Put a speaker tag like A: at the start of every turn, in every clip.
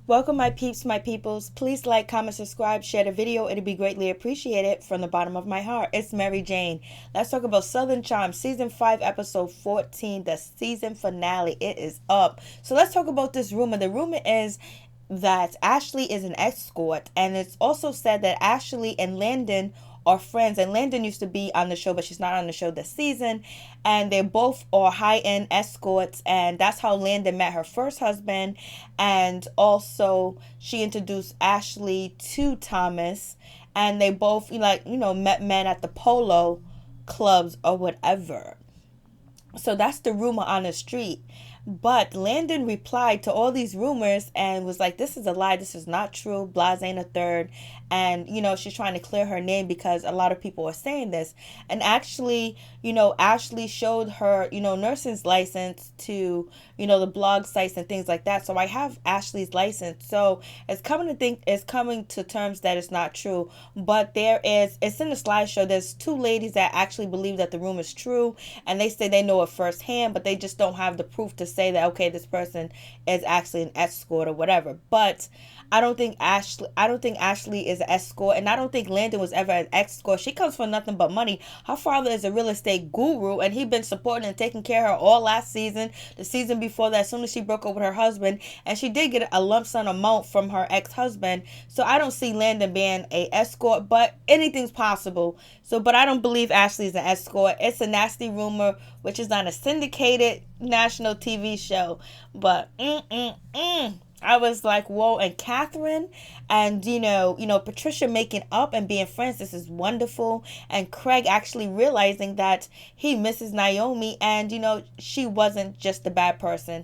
A: Welcome, my peeps, my peoples. Please like, comment, subscribe, share the video. It'd be greatly appreciated from the bottom of my heart. It's Mary Jane. Let's talk about Southern Charm, Season 5, Episode 14, the season finale. It is up. So let's talk about this rumor. The rumor is that Ashley is an escort, and it's also said that Ashley and Landon are friends. And Landon used to be on the show, but she's not on the show this season. And they both are high-end escorts, and that's how Landon met her first husband. And also, she introduced Ashley to Thomas, and they both met men at the polo clubs or whatever. So that's the rumor on the street. But Landon replied to all these rumors and was like, this is a lie. This is not true. Blase ain't a third. And, she's trying to clear her name because a lot of people are saying this. And actually, Ashley showed her, nursing's license to, the blog sites and things like that. So I have Ashley's license. So it's coming to terms that it's not true. But it's in the slideshow. There's two ladies that actually believe that the rumor is true. And they say they know it firsthand, but they just don't have the proof to say that, okay, this person is actually an escort or whatever. But I don't think Ashley is an escort, and I don't think Landon was ever an escort. She comes from nothing but money. Her father is a real estate guru, and he'd been supporting and taking care of her all last season, the season before that, as soon as she broke up with her husband, and she did get a lump sum amount from her ex-husband. So I don't see Landon being a escort, but anything's possible. But I don't believe Ashley is an escort. It's a nasty rumor, which is on a syndicated national TV show. But I was like, whoa. And Kathryn and, Patricia making up and being friends. This is wonderful. And Craig actually realizing that he misses Naomi and, she wasn't just a bad person.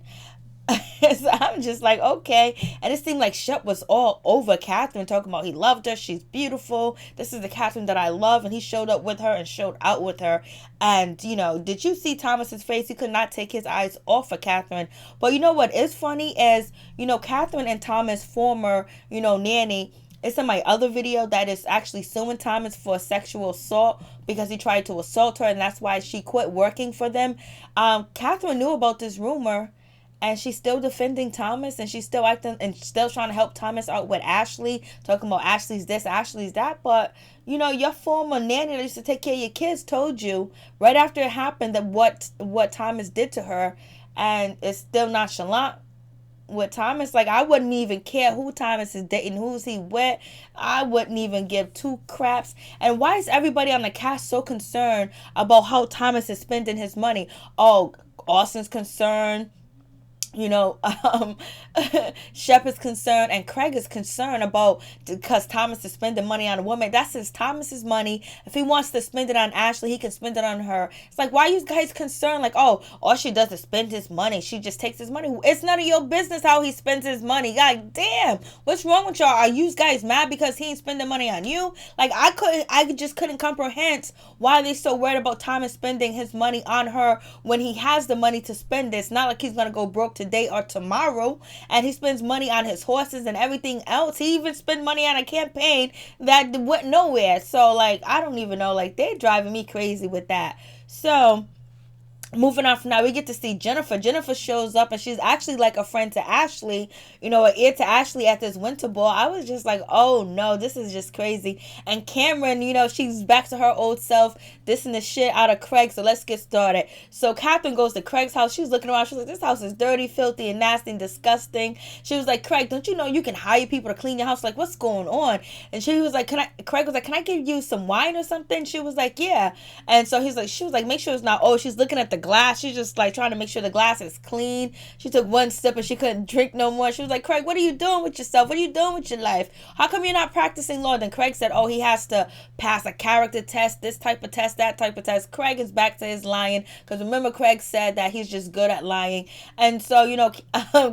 A: So I'm just like, okay. And it seemed like Shep was all over Kathryn, talking about he loved her. She's beautiful. This is the Kathryn that I love. And he showed up with her and showed out with her. And, did you see Thomas's face? He could not take his eyes off of Kathryn. But you know what is funny is, Kathryn and Thomas' former, nanny, it's in my other video that is actually suing Thomas for sexual assault because he tried to assault her. And that's why she quit working for them. Kathryn knew about this rumor. And she's still defending Thomas, and she's still acting and still trying to help Thomas out with Ashley, talking about Ashley's this, Ashley's that. But, your former nanny that used to take care of your kids told you right after it happened that what Thomas did to her, and it's still nonchalant with Thomas. Like, I wouldn't even care who Thomas is dating, who's he with. I wouldn't even give two craps. And why is everybody on the cast so concerned about how Thomas is spending his money? Oh, Austin's concerned. Shep is concerned and Craig is concerned about because Thomas is spending money on a woman. That's Thomas's money. If he wants to spend it on Ashley, he can spend it on her. It's like, why are you guys concerned? Like, oh, all she does is spend his money. She just takes his money. It's none of your business how he spends his money. God damn. What's wrong with y'all? Are you guys mad because he ain't spending money on you? Like, I just couldn't comprehend why they so worried about Thomas spending his money on her when he has the money to spend it. It's not like he's going to go broke today or tomorrow, and he spends money on his horses and everything else. He even spent money on a campaign that went nowhere. So, like, I don't even know. Like, they're driving me crazy with that. So, moving on from now, we get to see Jennifer. Jennifer shows up, and she's actually like a friend to Ashley, an ear to Ashley at this winter ball. I was just like, oh no, this is just crazy. And Cameron, she's back to her old self, dissing the shit out of Craig. So let's get started. So Kathryn goes to Craig's house. She's looking around. She's like, this house is dirty, filthy, and nasty and disgusting. She was like, Craig, don't you know you can hire people to clean your house? Like, what's going on? And she was like, Craig was like, can I give you some wine or something? She was like, yeah. And so she was like, make sure it's not, she's looking at the glass. She's just like trying to make sure the glass is clean. She took one sip and she couldn't drink no more. She was like, Craig, what are you doing with yourself? What are you doing with your life? How come you're not practicing law? Then Craig said, he has to pass a character test, this type of test, that type of test. Craig is back to his lying because remember Craig said that he's just good at lying. And so,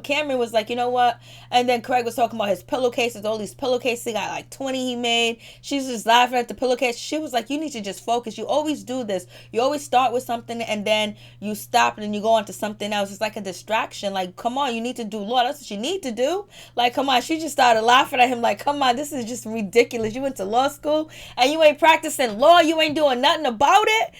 A: Cameron was like, you know what? And then Craig was talking about his pillowcases, all these pillowcases. He got like 20 he made. She's just laughing at the pillowcase. She was like, you need to just focus. You always do this. You always start with something and then you stop and then you go on to something else. It's like a distraction. Like, come on, you need to do law. That's what you need to do. Like, come on. She just started laughing at him like, come on, this is just ridiculous. You went to law school and you ain't practicing law. You ain't doing nothing about it.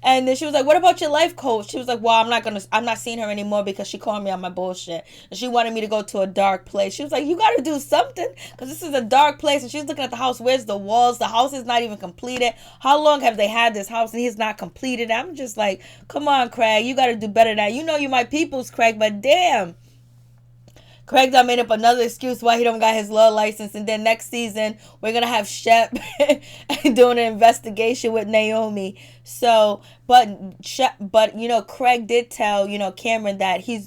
A: And then she was like, what about your life coach? She was like, well, I'm not seeing her anymore because she called me on my bullshit. And she wanted me to go to a dark place. She was like, you got to do something because this is a dark place. And she's looking at the house. Where's the walls? The house is not even completed. How long have they had this house and he's not completed? I'm just like, come on, Craig. You got to do better than that. You know you my people's, Craig, but damn. Craig done made up another excuse why he don't got his law license. And then next season, we're going to have Shep doing an investigation with Naomi. So, but, you know, Craig did tell, you know, Cameron that he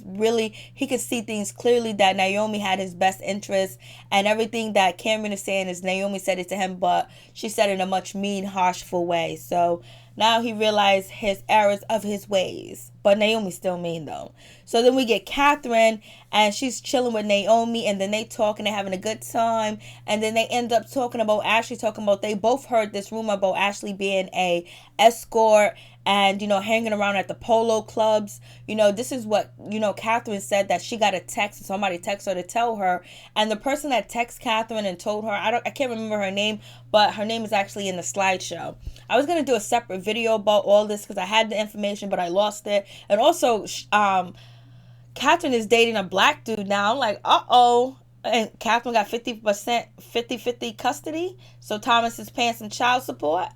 A: could see things clearly, that Naomi had his best interest. And everything that Cameron is saying is Naomi said it to him, but she said it in a much mean, harshful way. So now he realized his errors of his ways. But Naomi's still mean, though. So then we get Kathryn, and she's chilling with Naomi, and then they talk, and they're having a good time. And then they end up talking about Ashley, they both heard this rumor about Ashley being a escort and, you know, hanging around at the polo clubs. You know, this is what, you know, Kathryn said, that she got a text, somebody texted her to tell her. And the person that texted Kathryn and told her, I can't remember her name, but her name is actually in the slideshow. I was going to do a separate video about all this because I had the information, but I lost it. And also, Kathryn is dating a black dude now. I'm like, uh-oh. And Kathryn got 50% custody. So Thomas is paying some child support.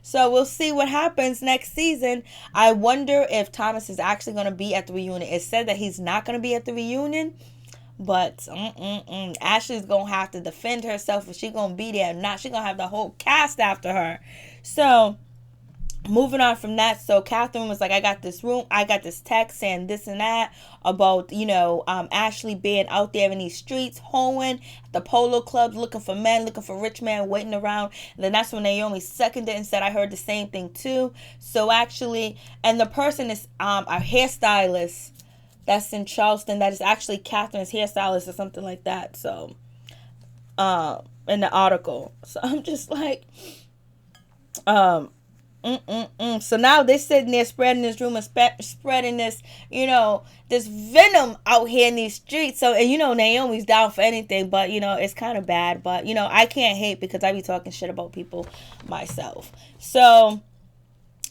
A: So we'll see what happens next season. I wonder if Thomas is actually going to be at the reunion. It said that he's not going to be at the reunion. But Ashley's going to have to defend herself if she's going to be there or not. She's going to have the whole cast after her. So moving on from that, so Kathryn was like, I got this text saying this and that about, you know, Ashley being out there in these streets, hoeing at the polo clubs, looking for men, looking for rich men, waiting around. And then that's when Naomi seconded and said, I heard the same thing too. So actually, and the person is a hairstylist that's in Charleston, that is actually Kathryn's hairstylist or something like that. So, in the article. So I'm just like, So now they're sitting there spreading this rumor, spreading this, you know, this venom out here in these streets. So, and you know, Naomi's down for anything, but you know, it's kind of bad. But you know, I can't hate because I be talking shit about people myself. So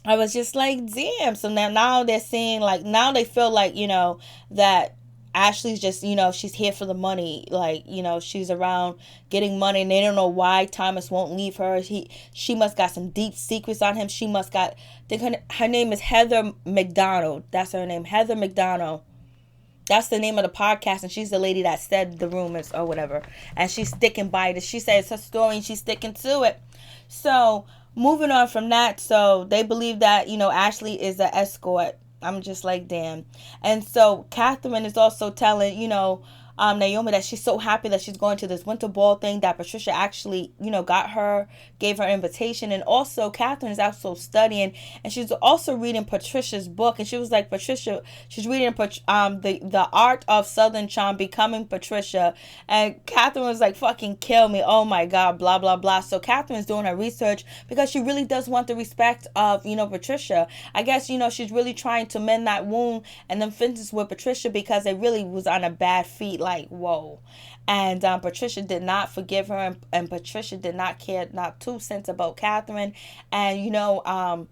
A: I was just like, damn. So now they're saying, like, now they feel like, you know, that Ashley's just, you know, she's here for the money. Like, you know, she's around getting money, and they don't know why Thomas won't leave her. She must got some deep secrets on him. She must got, I think her name is Heather McDonald. That's her name, Heather McDonald. That's the name of the podcast, and she's the lady that said the rumors or whatever. And she's sticking by it. She says her story, and she's sticking to it. So moving on from that, so they believe that, you know, Ashley is an escort. I'm just like, damn. And so Kathryn is also telling, you know, Naomi that she's so happy that she's going to this winter ball thing, that Patricia actually, you know, gave her invitation. And also Kathryn is also studying, and she's also reading Patricia's book. And she was like, Patricia, she's reading the Art of Southern Charm, Becoming Patricia. And Kathryn was like, fucking kill me. Oh my God, blah, blah, blah. So Kathryn's doing her research because she really does want the respect of, you know, Patricia. I guess, you know, she's really trying to mend that wound and then finish with Patricia because it really was on a bad feet. Like, whoa. And Patricia did not forgive her, and Patricia did not care, not 2 cents about Kathryn. And you know,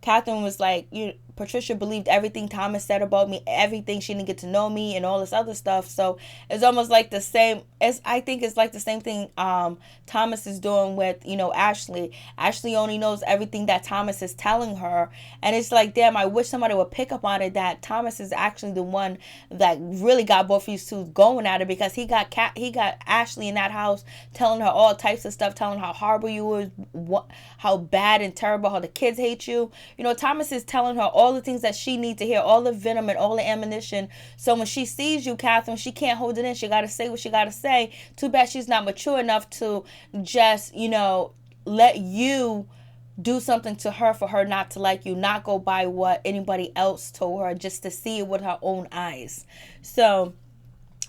A: Kathryn was like, Patricia believed everything Thomas said about me, everything. She didn't get to know me and all this other stuff. So it's almost like the same, I think it's like the same thing Thomas is doing with, you know, Ashley. Ashley only knows everything that Thomas is telling her. And it's like, damn, I wish somebody would pick up on it, that Thomas is actually the one that really got both of you two going at it, because he got Ashley in that house telling her all types of stuff, telling how horrible you were, how bad and terrible, how the kids hate you. You know, Thomas is telling her all the things that she needs to hear, all the venom and all the ammunition. So when she sees you, Kathryn, she can't hold it in. She got to say what she got to say. Too bad she's not mature enough to just, you know, let you do something to her for her not to like you, not go by what anybody else told her, just to see it with her own eyes. So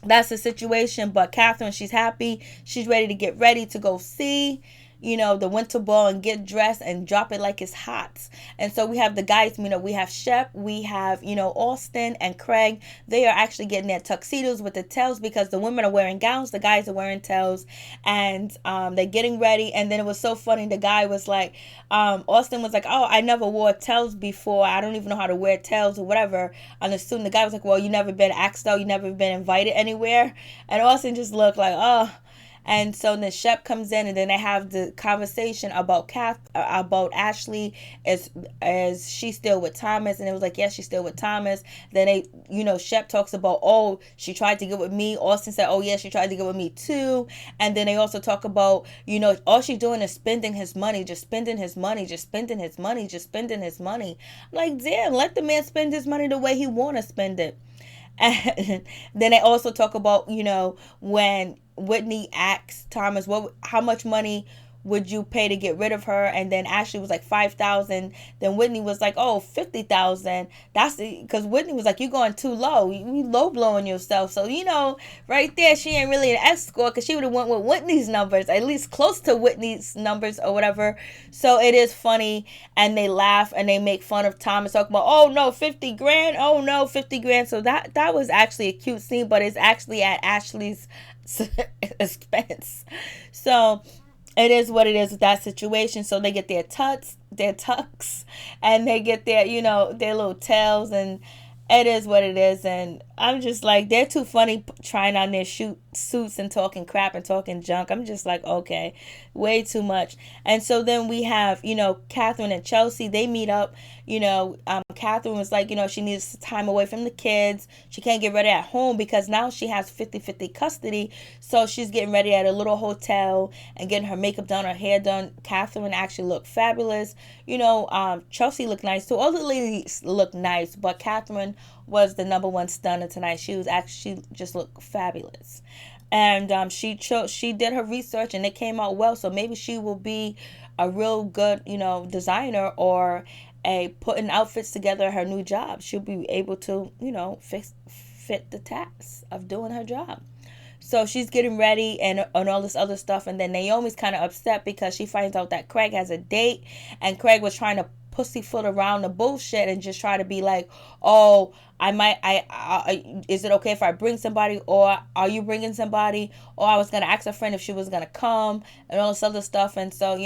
A: that's the situation. But Kathryn, she's happy. She's ready to get ready to go see, the winter ball and get dressed and drop it like it's hot. And so we have the guys, we have Shep, we have, Austin and Craig. They are actually getting their tuxedos with the tails because the women are wearing gowns, the guys are wearing tails, and they're getting ready. And then it was so funny. The guy was like, Austin was like, oh, I never wore tails before. I don't even know how to wear tails or whatever on the student. The guy was like, well, you never been asked out, you never been invited anywhere. And Austin just looked like, oh. And so then Shep comes in, and then they have the conversation about about Ashley as she's still with Thomas, and it was like, yes, she's still with Thomas. Then they, Shep talks about, oh, she tried to get with me. Austin said, oh yeah, she tried to get with me too. And then they also talk about, all she's doing is spending his money, just spending his money, just spending his money, just spending his money. I'm like, damn, let the man spend his money the way he want to spend it. And then they also talk about, when Whitney asked Thomas, how much money would you pay to get rid of her? And then Ashley was like $5,000. Then Whitney was like, oh, $50,000. That's because Whitney was like, you're going too low. You low blowing yourself. So, right there, she ain't really an escort because she would have went with Whitney's numbers, at least close to Whitney's numbers or whatever. So it is funny, and they laugh and they make fun of Thomas, talking about, oh no, 50 grand. Oh no, 50 grand. So that was actually a cute scene, but it's actually at Ashley's expense. So it is what it is with that situation. So they get their tucks, and they get their, their little tails, and it is what it is. And I'm just like, they're too funny trying on their suits and talking crap and talking junk. I'm just like, okay, way too much. And so then we have, Katherine and Chelsea. They meet up. Katherine was like, she needs time away from the kids. She can't get ready at home because now she has 50-50 custody. So she's getting ready at a little hotel and getting her makeup done, her hair done. Katherine actually looked fabulous. Chelsea looked nice too. All the ladies looked nice, but Katherine was the number one stunner tonight. She just looked fabulous. And she did her research, and it came out well. So maybe she will be a real good, designer, or putting outfits together, her new job. She'll be able to, fit the task of doing her job. So she's getting ready and all this other stuff. And then Naomi's kind of upset because she finds out that Craig has a date, and Craig was trying to pussyfoot around the bullshit and just try to be like, oh, is it okay if I bring somebody, or are you bringing somebody, or I was going to ask a friend if she was going to come, and all this other stuff. And so,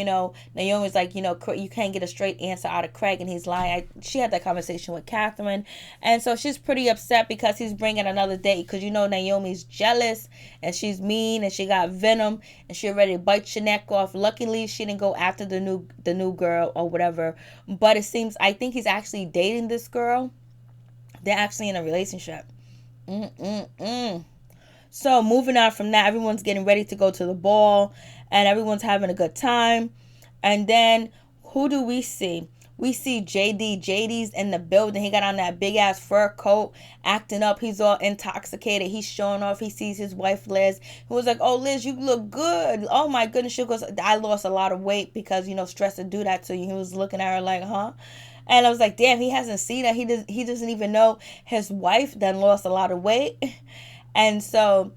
A: Naomi's like, you can't get a straight answer out of Craig, and he's lying. She had that conversation with Katherine, and so she's pretty upset because he's bringing another date, because Naomi's jealous, and she's mean, and she got venom, and she ready to bite your neck off. Luckily, she didn't go after the new girl or whatever, but it seems, I think he's actually dating this girl. They're actually in a relationship. So moving on from that, everyone's getting ready to go to the ball, and everyone's having a good time. And then who do we see? We see JD. JD's in the building. He got on that big ass fur coat, acting up. He's all intoxicated. He's showing off. He sees his wife Liz, who was like, oh, Liz, you look good. Oh my goodness. She goes, I lost a lot of weight because, stress to do that to you. He was looking at her like, huh? And I was like, damn, he hasn't seen that. He doesn't even know his wife then lost a lot of weight. And so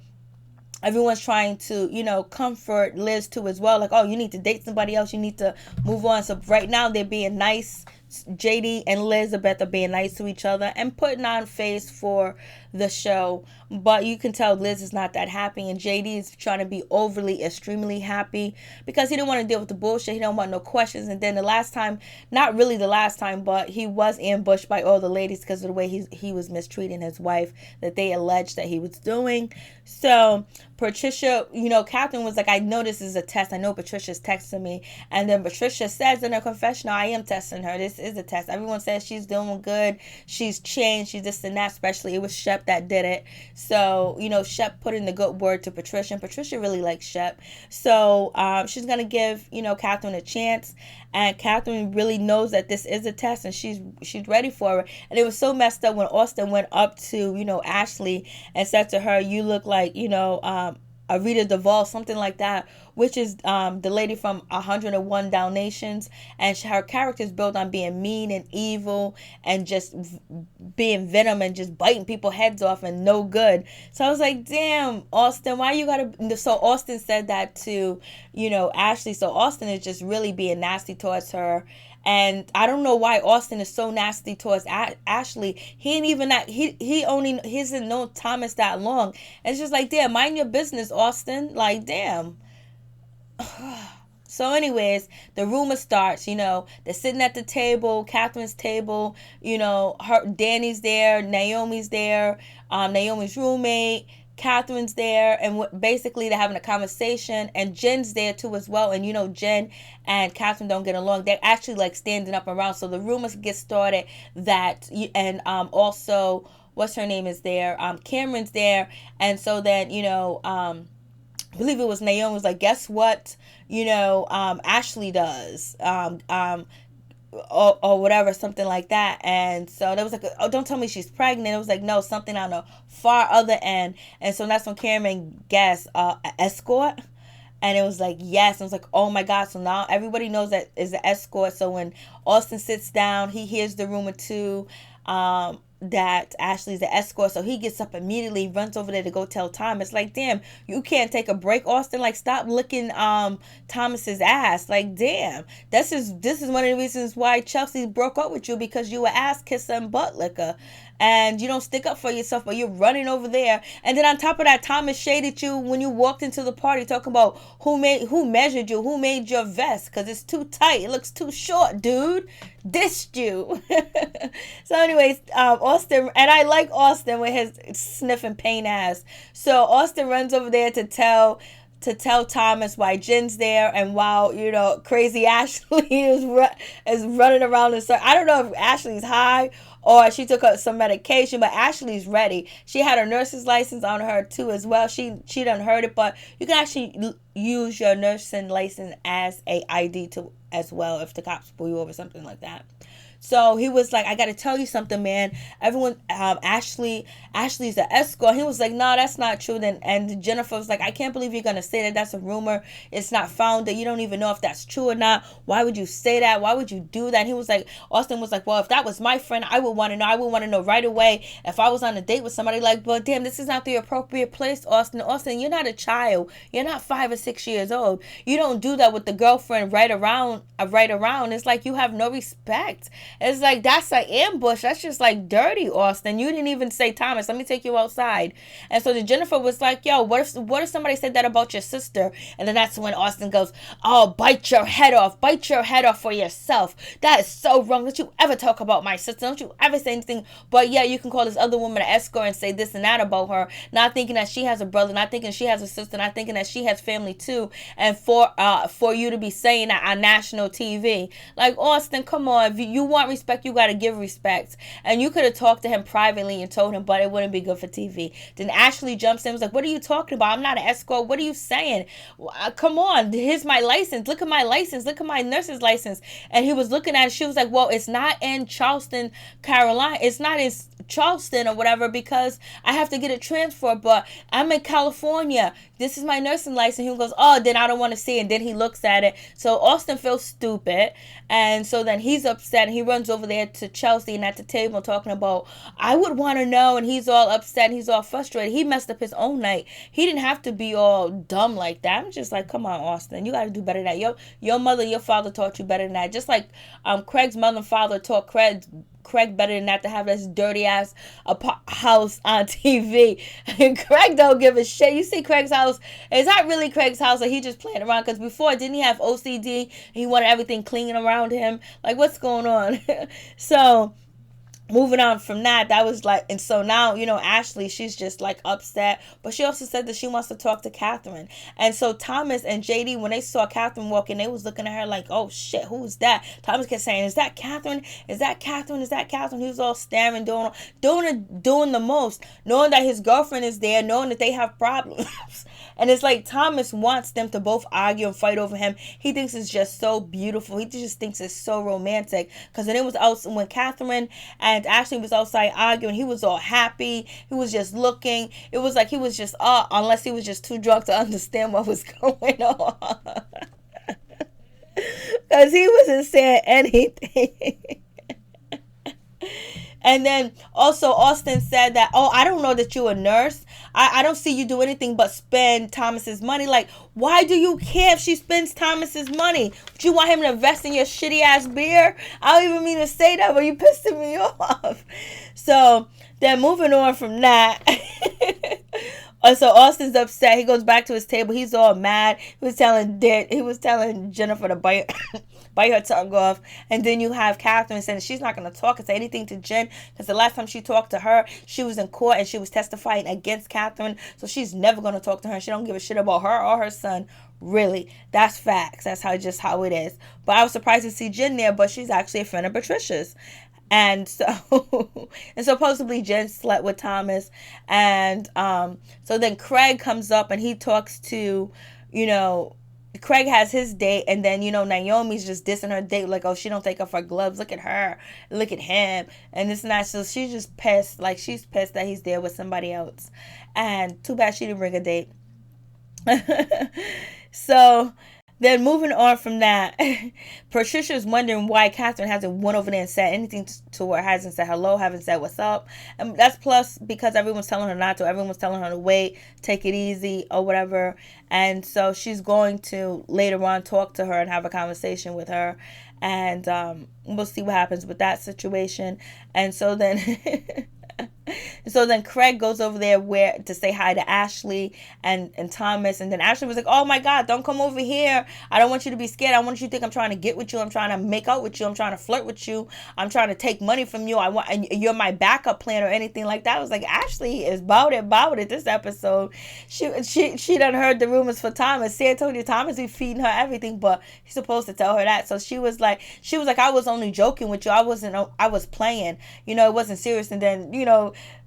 A: everyone's trying to, comfort Liz too as well. Like, oh, you need to date somebody else. You need to move on. So right now they're being nice. JD and Liz are better being nice to each other and putting on face for the show. But you can tell Liz is not that happy, and JD is trying to be overly, extremely happy because he didn't want to deal with the bullshit. He don't want no questions. And then the last time, not really the last time, but he was ambushed by all the ladies because of the way he was mistreating his wife that they alleged that he was doing. So Patricia, Katherine was like, I know this is a test. I know Patricia's texting me. And then Patricia says in her confessional, I am testing her. This is a test. Everyone says she's doing good. She's changed. She's this and that. Especially it was Shep that did it. So, Shep put in the good word to Patricia. And Patricia really likes Shep. So she's going to give, Katherine a chance. And Katherine really knows that this is a test, and she's ready for it. And it was so messed up when Austin went up to, Ashley and said to her, you look like, Rita Duvall, something like that, which is the lady from 101 Dalmatians, and her character is built on being mean and evil and just being venom and just biting people's heads off and no good. So I was like, damn, Austin, why you gotta? So Austin said that to, Ashley. So Austin is just really being nasty towards her. And I don't know why Austin is so nasty towards Ashley. He ain't even that. He hasn't known Thomas that long. And it's just like, damn, mind your business, Austin. Like, damn. So anyways, the rumor starts, they're sitting at the table, Catherine's table, Danny's there, Naomi's there, Naomi's roommate, Catherine's there, and basically they're having a conversation, and Jen's there too as well. And Jen and Katherine don't get along. They're actually like standing up around. So the rumors get started that, and also what's her name is there, Cameron's there, and so then I believe it was Naomi was like, guess what, Ashley does, or whatever, something like that. And so there was like, oh, don't tell me she's pregnant. It was like, no, something on the far other end. And so that's when Cameron guessed escort. And it was like, yes. And I was like, oh my God. So now everybody knows that is an escort. So when Austin sits down, he hears the rumor too, that Ashley's the escort. So he gets up immediately, runs over there to go tell Thomas. Like, damn, you can't take a break, Austin. Like, stop licking Thomas's ass. Like, damn. This is one of the reasons why Chelsea broke up with you, because you were ass kisser and butt licker. And you don't stick up for yourself, but you're running over there. And then on top of that, Thomas shaded you when you walked into the party, talking about who measured you, who made your vest, because it's too tight, it looks too short, dude. Dissed you. So anyways, Austin, and I like Austin with his sniffing pain ass. So Austin runs over there to tell Thomas why Jen's there, and while crazy Ashley is running around in circles. I don't know if Ashley's high or she took some medication, but Ashley's ready. She had her nurse's license on her too as well. She done heard it, but you can actually use your nursing license as a ID too as well if the cops pull you over, something like that. So he was like, I got to tell you something, man. Everyone, Ashley's an escort. He was like, no, that's not true. And Jennifer was like, I can't believe you're going to say that. That's a rumor. It's not founded. You don't even know if that's true or not. Why would you say that? Why would you do that? And he was like, Austin was like, well, if that was my friend, I would want to know. I would want to know right away if I was on a date with somebody. Like, well, damn, this is not the appropriate place, Austin. Austin, you're not a child. You're not 5 or 6 years old. You don't do that with the girlfriend right around. It's like you have no respect. It's like, that's an ambush. That's just like dirty, Austin. You didn't even say, Thomas, let me take you outside. And so the Jennifer was like, yo, what if somebody said that about your sister? And then that's when Austin goes, oh, bite your head off for yourself. That is so wrong. Don't you ever talk about my sister. Don't you ever say anything. But yeah, you can call this other woman an escort and say this and that about her, not thinking that she has a brother, not thinking she has a sister, not thinking that she has family too. And for you to be saying that on national TV, like, Austin, come on. If you want respect, you got to give respect. And you could have talked to him privately and told him, but it wouldn't be good for TV. Then Ashley jumps in and was like, what are you talking about? I'm not an escort. What are you saying? Come on. Here's my license. Look at my license. Look at my nurse's license. And he was looking at it. She was like, well, it's not in Charleston, Carolina. It's not in Charleston or whatever, because I have to get it transferred, but I'm in California. This is my nursing license. He goes, oh, then I don't want to see it. And then he looks at it. So Austin feels stupid. And so then he's upset, and he runs over there to Chelsea and at the table talking about, I would want to know. And he's all upset and he's all frustrated. He messed up his own night. He didn't have to be all dumb like that. I'm just like, come on, Austin, you got to do better than that. Your mother, your father taught you better than that. Just like Craig's mother and father taught Craig better than that, to have this dirty ass house on TV. And Craig don't give a shit. You see Craig's house, is that really Craig's house, or he just playing around? Because before, didn't he have OCD? He wanted everything clean around him. Like, what's going on? So moving on from that was like, and so now, Ashley, she's just like upset, but she also said that she wants to talk to Katherine. And so Thomas and JD, when they saw Katherine walk in, they was looking at her like, oh shit, who's that? Thomas kept saying, is that Katherine? Is that Katherine? Is that Katherine? He was all staring, doing the most, knowing that his girlfriend is there, knowing that they have problems. And it's like Thomas wants them to both argue and fight over him. He thinks it's just so beautiful. He just thinks it's so romantic. Because then it was also when Katherine and and Ashley was outside arguing. He was all happy. He was just looking. It was like he was just up, unless he was just too drunk to understand what was going on. Because he wasn't saying anything. And then also Austin said that, oh, I don't know that you're a nurse. I don't see you do anything but spend Thomas's money. Like, why do you care if she spends Thomas's money? Would you want him to invest in your shitty ass beer? I don't even mean to say that, but you pissing me off. So then moving on from that. So Austin's upset. He goes back to his table. He's all mad. He was telling Jennifer to bite her tongue off. And then you have Katherine saying she's not going to talk and say anything to Jen, because the last time she talked to her, she was in court and she was testifying against Katherine. So she's never going to talk to her. She don't give a shit about her or her son. Really, that's facts. That's how it is. But I was surprised to see Jen there, but she's actually a friend of Patricia's. And so, and supposedly Jen slept with Thomas. And so then Craig comes up and he talks to, Craig has his date, and then, Naomi's just dissing her date, like, oh, she don't take off her gloves. Look at her. Look at him. And this and that. So she's just pissed. Like, she's pissed that he's there with somebody else. And too bad she didn't bring a date. So then moving on from that, Patricia's wondering why Katherine hasn't went over there and said anything to her, hasn't said hello, haven't said what's up. And that's plus because everyone's telling her not to. Everyone's telling her to wait, take it easy or whatever. And so she's going to later on talk to her and have a conversation with her. And we'll see what happens with that situation. And so then... So then Craig goes over there to say hi to Ashley and Thomas. And then Ashley was like, oh my God, don't come over here. I don't want you to be scared. I want you to think I'm trying to get with you. I'm trying to make out with you. I'm trying to flirt with you. I'm trying to take money from you. And you're my backup plan or anything like that. I was like, Ashley is about it this episode. She done heard the rumors for Thomas. See, I told you Thomas be feeding her everything, but he's supposed to tell her that. So she was like, I was only joking with you. I was playing. It wasn't serious. And then,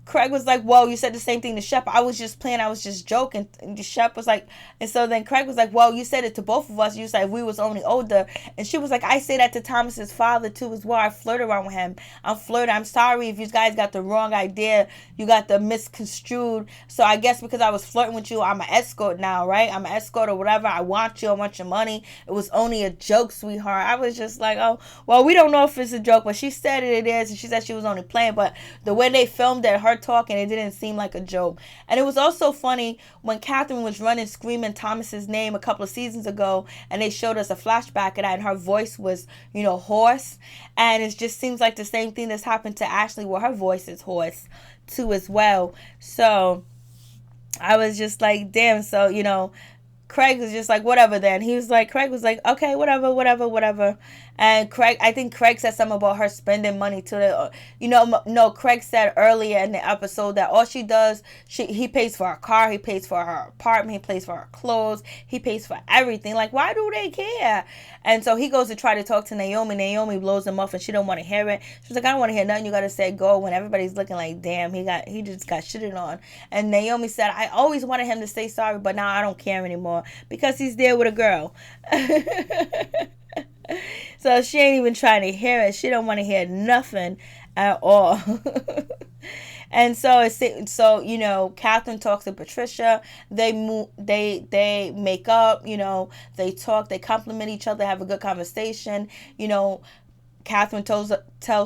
A: Craig was like, well, you said the same thing to Shep. I was just playing. I was just joking. And Shep was like, and so then Craig was like, well, you said it to both of us. You said we was only older. And she was like, I say that to Thomas's father too as well. I flirt around with him. I'm flirting. I'm sorry if you guys got the wrong idea. You got the misconstrued. So I guess because I was flirting with you, I'm an escort now, right? I'm an escort or whatever. I want you. I want your money. It was only a joke, sweetheart. I was just like, oh, well, we don't know if it's a joke, but she said it is. And she said she was only playing. But the way they filmed it, her talking, it didn't seem like a joke. And it was also funny when Katherine was running screaming Thomas's name a couple of seasons ago, and they showed us a flashback of that, and her voice was hoarse, and it just seems like the same thing that's happened to Ashley where her voice is hoarse too as well. So I was just like, damn. So Craig was just like, whatever then. Craig was like, okay, whatever. And I think Craig said something about her spending money to no, Craig said earlier in the episode that all she does, he pays for her car, he pays for her apartment, he pays for her clothes, he pays for everything. Like, why do they care? And so he goes to try to talk to Naomi. Naomi blows him off and she don't want to hear it. She's like, I don't want to hear nothing. You got to say go, when everybody's looking like, damn, he just got shitted on. And Naomi said, I always wanted him to say sorry, but now I don't care anymore because he's there with a girl. So she ain't even trying to hear it. She don't want to hear nothing at all. And so Katherine talks to Patricia. They make up. They talk. They compliment each other. Have a good conversation. Katherine tells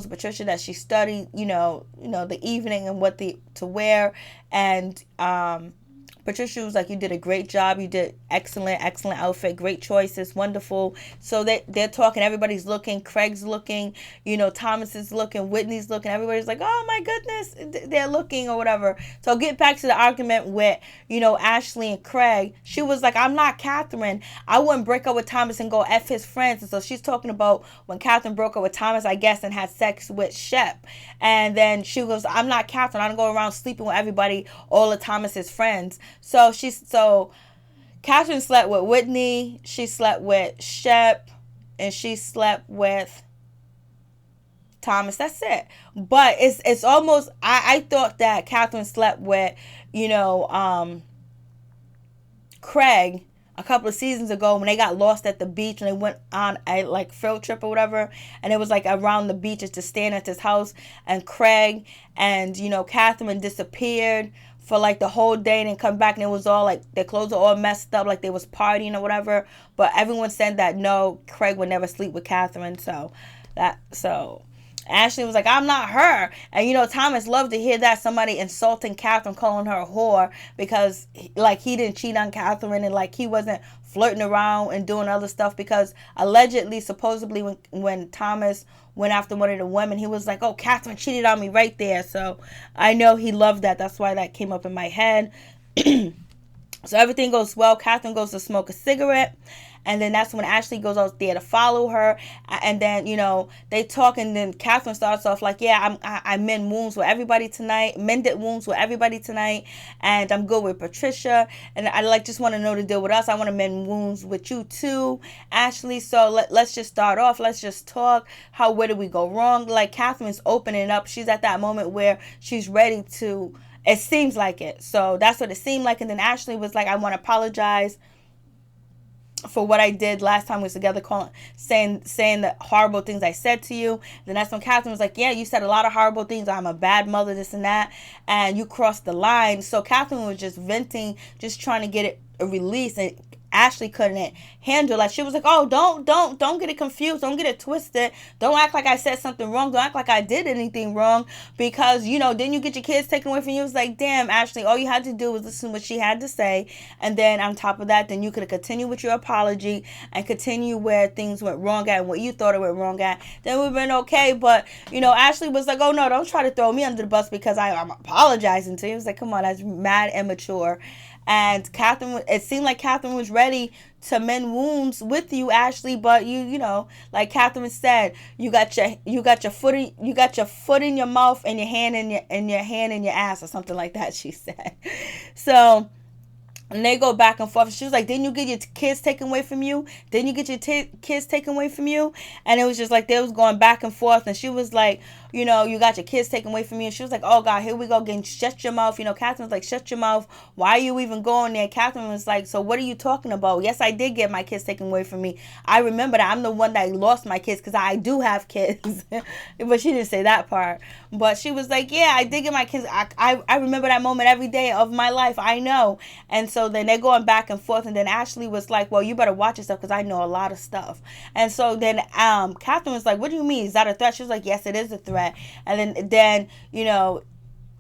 A: Patricia that she studied. The evening and what to wear. And Patricia was like, you did a great job. You did excellent outfit. Great choices. Wonderful. So they're talking. Everybody's looking. Craig's looking. Thomas is looking. Whitney's looking. Everybody's like, oh my goodness, they're looking or whatever. So get back to the argument with, Ashley and Craig. She was like, I'm not Katherine. I wouldn't break up with Thomas and go F his friends. And so she's talking about when Katherine broke up with Thomas, I guess, and had sex with Shep. And then she goes, I'm not Katherine. I don't go around sleeping with everybody, all of Thomas's friends. So Katherine slept with Whitney, she slept with Shep, and she slept with Thomas. That's it. But it's almost, I thought that Katherine slept with, Craig, a couple of seasons ago when they got lost at the beach and they went on a like field trip or whatever, and it was like around the beach just staying at this house, and Craig and Katherine disappeared for like the whole day and then come back, and it was all like their clothes are all messed up, like they was partying or whatever. But everyone said that no, Craig would never sleep with Katherine. So Ashley was like, I'm not her. And Thomas loved to hear that, somebody insulting Katherine, calling her a whore, because like he didn't cheat on Katherine, and like he wasn't flirting around and doing other stuff, because allegedly, supposedly, when Thomas went after one of the women, he was like, oh, Katherine cheated on me right there. So I know he loved that. That's why that came up in my head. So everything goes well. Katherine goes to smoke a cigarette. And then that's when Ashley goes out there to follow her. And then, they talk. And then Katherine starts off like, yeah, I mend wounds with everybody tonight. Mended wounds with everybody tonight. And I'm good with Patricia. And I just want to know the deal with us. I want to mend wounds with you too, Ashley. So let's just start off. Let's just talk. Where did we go wrong? Like, Katherine's opening up. She's at that moment where she's ready to. It seems like it. So that's what it seemed like. And then Ashley was like, I want to apologize for what I did last time we was together, saying the horrible things I said to you. Then that's when Katherine was like, yeah, you said a lot of horrible things. I'm a bad mother, this and that. And you crossed the line. So Katherine was just venting, just trying to get it a release. And Ashley couldn't handle it. She was like, oh, don't get it confused. Don't get it twisted. Don't act like I said something wrong. Don't act like I did anything wrong, because, didn't you get your kids taken away from you? It was like, damn, Ashley, all you had to do was listen to what she had to say. And then on top of that, then you could have continued with your apology and continue where things went wrong at and what you thought it went wrong at. Then we've been okay. But, Ashley was like, oh, no, don't try to throw me under the bus because I'm apologizing to you. It was like, come on, that's mad immature. And it seemed like Katherine was ready to mend wounds with you, Ashley, but like Katherine said, you got your foot in your mouth and your hand in your ass, or something like that, she said. So, and they go back and forth. She was like, didn't you get your kids taken away from you? Didn't you get your kids taken away from you? And it was just like they was going back and forth. And she was like, you got your kids taken away from you. And she was like, oh, God, here we go again. Shut your mouth. Katherine was like, shut your mouth. Why are you even going there? Katherine was like, so what are you talking about? Yes, I did get my kids taken away from me. I remember that. I'm the one that lost my kids because I do have kids. But she didn't say that part. But she was like, yeah, I did get my kids. I remember that moment every day of my life. I know. And so then they're going back and forth. And then Ashley was like, well, you better watch yourself because I know a lot of stuff. And so then Katherine was like, what do you mean? Is that a threat? She was like, yes, it is a threat. And then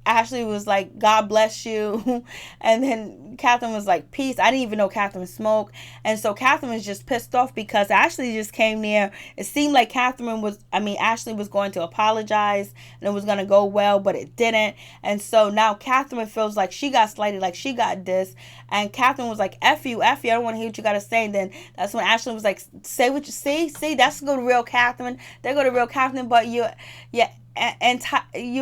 A: Ashley was like, God bless you. And then Katherine was like, peace. I didn't even know Katherine smoked. And so Katherine was just pissed off because Ashley just came there. It seemed like Ashley was going to apologize and it was going to go well, but it didn't. And so now Katherine feels like she got slighted, like she got dissed. And Katherine was like, F you, I don't want to hear what you got to say. And then that's when Ashley was like, say what you see, that's go to real Katherine. They go to real Katherine, but you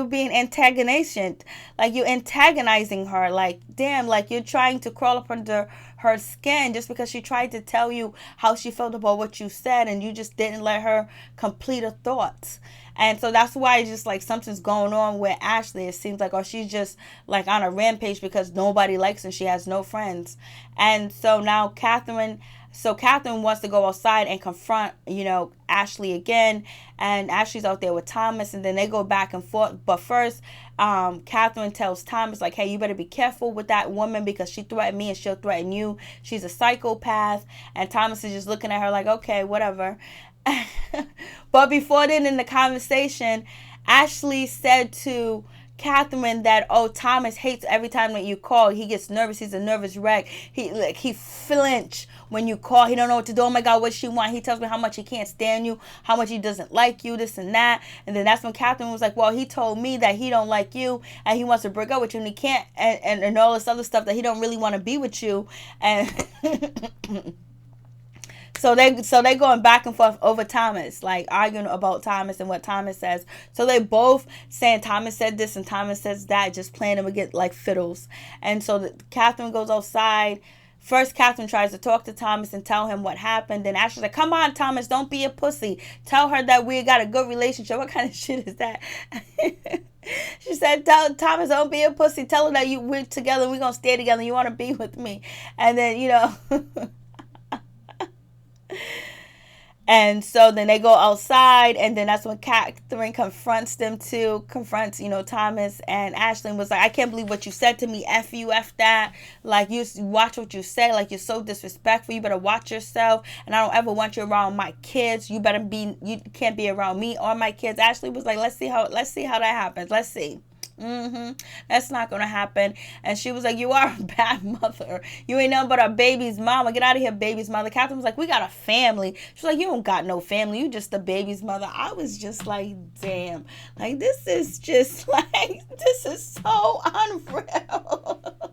A: being antagonizing, like you're antagonizing her, like damn, like you're trying to crawl up under her skin just because she tried to tell you how she felt about what you said and you just didn't let her complete her thoughts. And so that's why just like something's going on with Ashley. It seems like, she's just like on a rampage because nobody likes her. She has no friends. And so now Katherine wants to go outside and confront, Ashley again. And Ashley's out there with Thomas. And then they go back and forth. But first, Katherine tells Thomas, like, hey, you better be careful with that woman because she threatened me and she'll threaten you. She's a psychopath. And Thomas is just looking at her like, okay, whatever. But before then in the conversation, Ashley said to Katherine that, oh, Thomas hates every time that you call. He gets nervous. He's a nervous wreck. He flinch when you call. He don't know what to do. Oh my God, what she want? He tells me how much he can't stand you, how much he doesn't like you, this and that. And then that's when Katherine was like, well, he told me that he don't like you and he wants to break up with you and he can't, and all this other stuff, that he don't really want to be with you. And So they going back and forth over Thomas, like arguing about Thomas and what Thomas says. So they both saying Thomas said this and Thomas says that, just playing them again like fiddles. And so Katherine goes outside. First, Katherine tries to talk to Thomas and tell him what happened. Then Ashley's like, come on, Thomas, don't be a pussy. Tell her that we got a good relationship. What kind of shit is that? She said, tell Thomas, don't be a pussy. Tell her that we're together. We're going to stay together. You want to be with me. And then, And so then they go outside, and then that's when Katherine confronts, Thomas and Ashley, and was like, I can't believe what you said to me. F you, F that. Like, you watch what you say. Like, you're so disrespectful. You better watch yourself. And I don't ever want you around my kids. You can't be around me or my kids. Ashley was like, let's see how that happens. Let's see. That's not gonna happen. And she was like, you are a bad mother. You ain't nothing but a baby's mama. Get out of here, baby's mother. Katherine was like, we got a family. She's like, you don't got no family. You just a baby's mother. I was just like, damn. Like, this is just like, this is so unreal.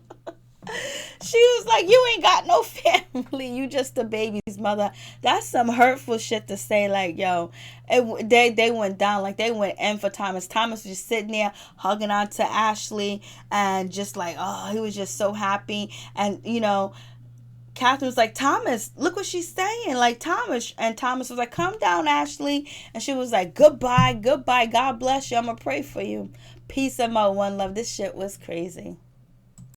A: She was like, you ain't got no family. You just a baby's mother. That's some hurtful shit to say. Like, yo, they went down. Like, they went in for Thomas. Thomas was just sitting there hugging on to Ashley and just like, oh, he was just so happy. And, Katherine was like, Thomas, look what she's saying. Like, Thomas. And Thomas was like, calm down, Ashley. And she was like, goodbye. God bless you. I'm going to pray for you. Peace and more, one love. This shit was crazy.